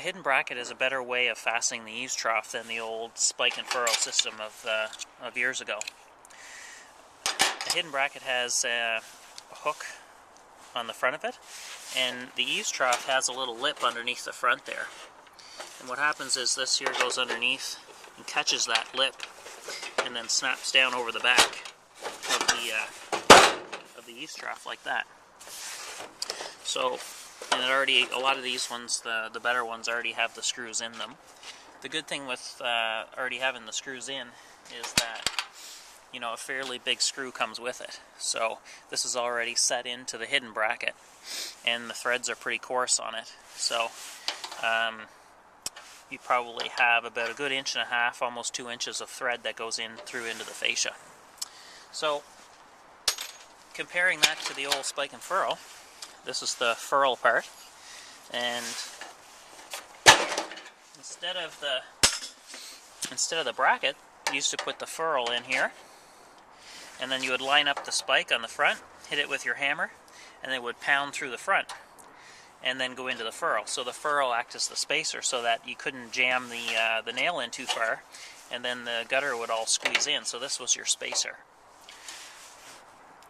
hidden bracket is a better way of fastening the eaves trough than the old spike and furrow system of years ago. The hidden bracket has a hook on the front of it, and the eaves trough has a little lip underneath the front there. And what happens is this here goes underneath and catches that lip, and then snaps down over the back of the eaves trough like that. So, and it already, a lot of these ones, the better ones, already have the screws in them. The good thing with already having the screws in is that, you know, a fairly big screw comes with it. So this is already set into the hidden bracket, and the threads are pretty coarse on it. So you probably have about a good 1.5 inches, almost 2 inches of thread that goes in through into the fascia. So comparing that to the old spike and furrow, this is the ferrule part, and instead of the bracket, you used to put the ferrule in here, and then you would line up the spike on the front, hit it with your hammer, and it would pound through the front, and then go into the ferrule. So the ferrule acts as the spacer so that you couldn't jam the nail in too far, and then the gutter would all squeeze in. So this was your spacer.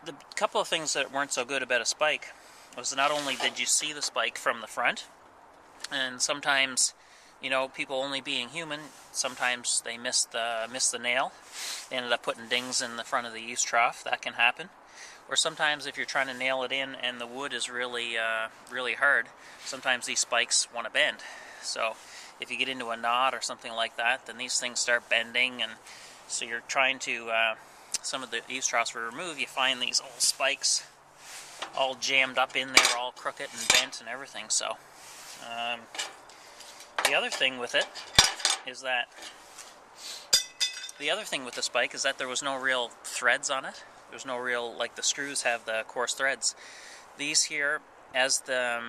The couple of things that weren't so good about a spike was not only did you see the spike from the front, and sometimes, you know, people only being human, sometimes they missed the nail. They ended up putting dings in the front of the eaves trough. That can happen. Or sometimes if you're trying to nail it in and the wood is really hard, sometimes these spikes want to bend. So if you get into a knot or something like that, then these things start bending, and so you're trying to, some of the eaves troughs we remove, you find these old spikes all jammed up in there, all crooked and bent and everything. So the other thing with it is that the spike is that there was no real threads on it. There's no real, like the screws have the coarse threads. These here, as the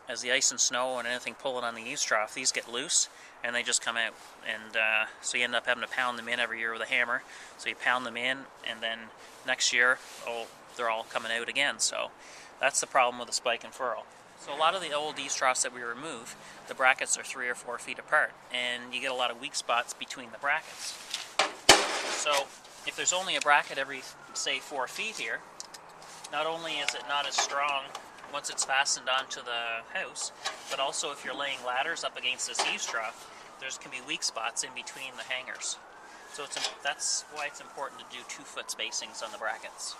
ice and snow and anything pulling on the eaves trough, these get loose and they just come out, and so you end up having to pound them in every year with a hammer. So you pound them in, and then next year, they're all coming out again. So that's the problem with the spike and furrow. So a lot of the old eaves troughs that we remove, the brackets are 3 or 4 feet apart, and you get a lot of weak spots between the brackets. So if there's only a bracket every, say, 4 feet here, not only is it not as strong once it's fastened onto the house, but also if you're laying ladders up against this eaves trough, there can be weak spots in between the hangers. So that's why it's important to do 2-foot spacings on the brackets.